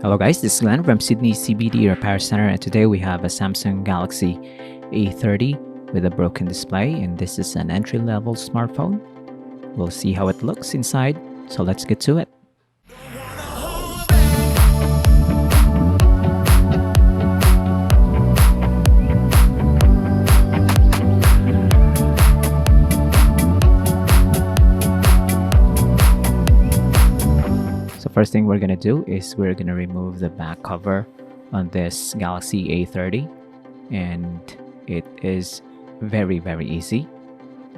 Hello guys, this is Glenn from Sydney CBD Repair Center, and today we have a Samsung Galaxy A30 with a broken display, and this is an entry-level smartphone. We'll see how it looks inside, so let's get to it. So first thing we're gonna do is we're gonna remove the back cover on this Galaxy A30, and it is very easy.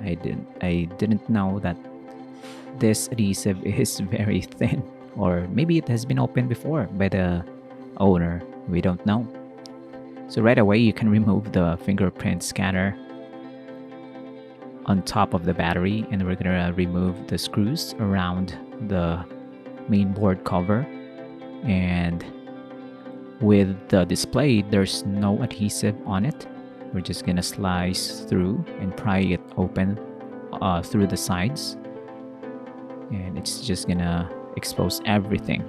I didn't know that this adhesive is very thin, or maybe it has been opened before by the owner. We don't know. So right away you can remove the fingerprint scanner on top of the battery, and we're gonna remove the screws around the main board cover. And with the display, there's no adhesive on it. We're just gonna slice through and pry it open through the sides, and it's just gonna expose everything.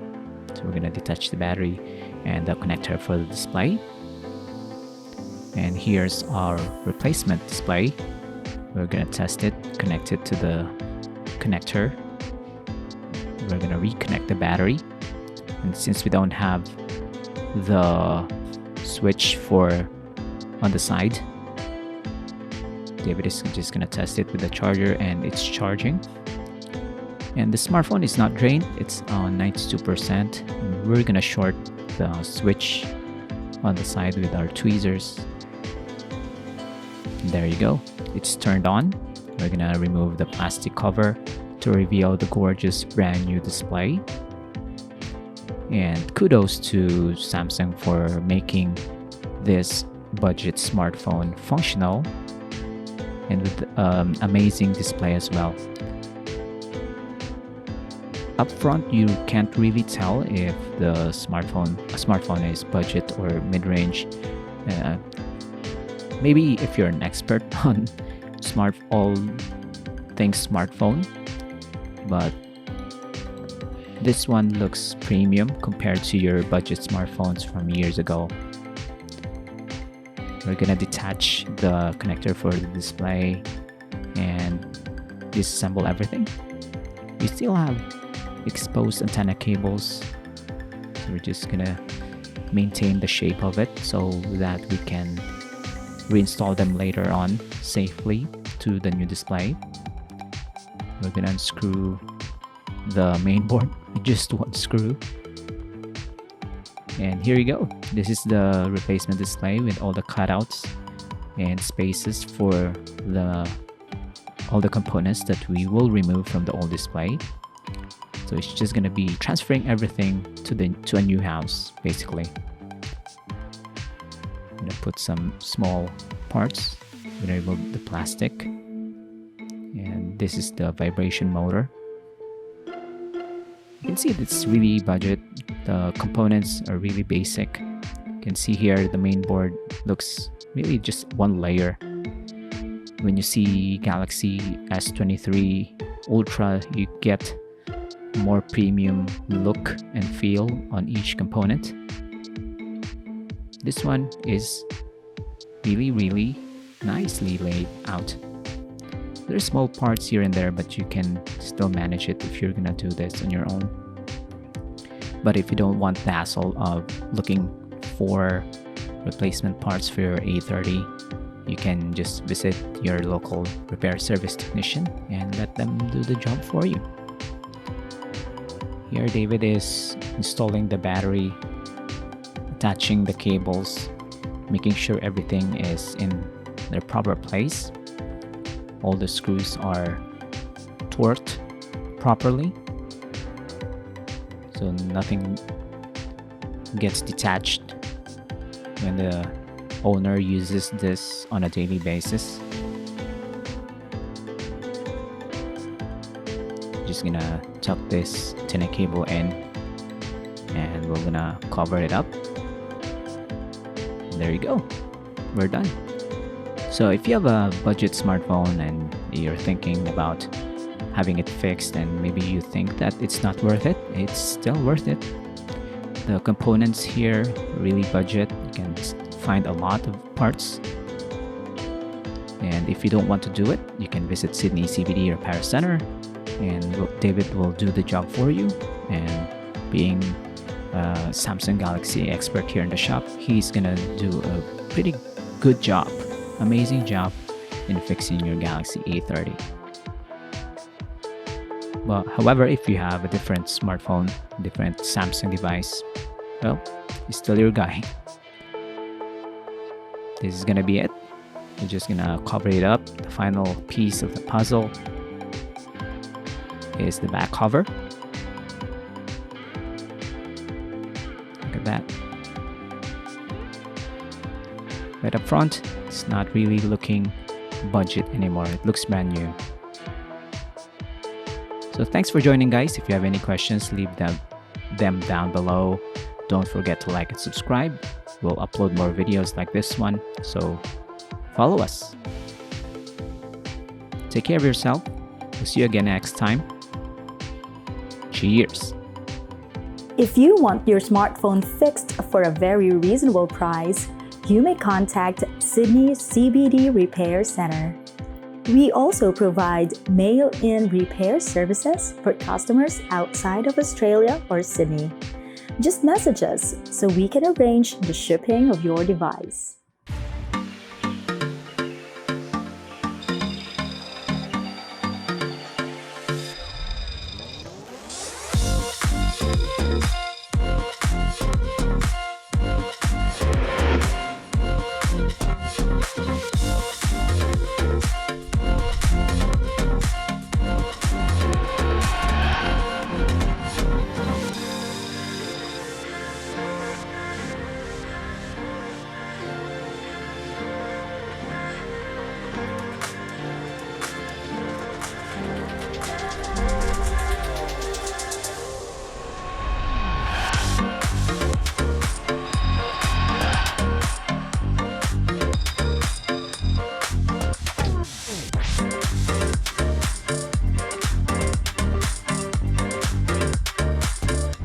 So we're gonna detach the battery and the connector for the display. And here's our replacement display. We're gonna test it, connect it to the connector. We're gonna reconnect the battery, and since we don't have the switch for on the side, David is just gonna test it with the charger, and it's charging. And the smartphone is not drained, it's on 92%. And we're gonna short the switch on the side with our tweezers. And there you go, it's turned on. We're gonna remove the plastic cover to reveal the gorgeous brand new display. And kudos to Samsung for making this budget smartphone functional and with amazing display as well. Up front, you can't really tell if the smartphone is budget or mid-range. Maybe if you're an expert on all things smartphone, but this one looks premium compared to your budget smartphones from years ago. We're gonna detach the connector for the display and disassemble everything. We still have exposed antenna cables, so we're just gonna maintain the shape of it so that we can reinstall them later on safely to the new display. We're gonna unscrew the main board with just one screw, and here you go. This is the replacement display with all the cutouts and spaces for all the components that we will remove from the old display. So it's just gonna be transferring everything to a new house, basically. I'm gonna put some small parts. I'm gonna remove the plastic, and this is the vibration motor. You can see it's really budget. The components are really basic. You can see here the main board looks really just one layer. When you see Galaxy S23 Ultra, you get more premium look and feel on each component. This one is really nicely laid out. There's small parts here and there, but you can still manage it if you're gonna do this on your own. But if you don't want the hassle of looking for replacement parts for your A30, you can just visit your local repair service technician and let them do the job for you. Here David is installing the battery, attaching the cables, making sure everything is in their proper place. All the screws are torqued properly, so nothing gets detached when the owner uses this on a daily basis. Just gonna tuck this antenna cable in, and we're gonna cover it up. And there you go, we're done. So if you have a budget smartphone and you're thinking about having it fixed, and maybe you think that it's not worth it, it's still worth it. The components here really budget. You can find a lot of parts. And if you don't want to do it, you can visit Sydney CBD Repair Center, and David will do the job for you. And being a Samsung Galaxy expert here in the shop, he's gonna do a pretty good job, amazing job in fixing your Galaxy A30. Well, however, if you have a different smartphone, different Samsung device, well, he's still your guy. This is gonna be it. We're just gonna cover it up. The final piece of the puzzle is the back cover. Look at that. Right up front, it's not really looking budget anymore. It looks brand new. So thanks for joining, guys. If you have any questions, leave them down below. Don't forget to like and subscribe. We'll upload more videos like this one, so follow us. Take care of yourself. We'll see you again next time. Cheers. If you want your smartphone fixed for a very reasonable price, you may contact Sydney CBD Repair Center. We also provide mail-in repair services for customers outside of Australia or Sydney. Just message us so we can arrange the shipping of your device.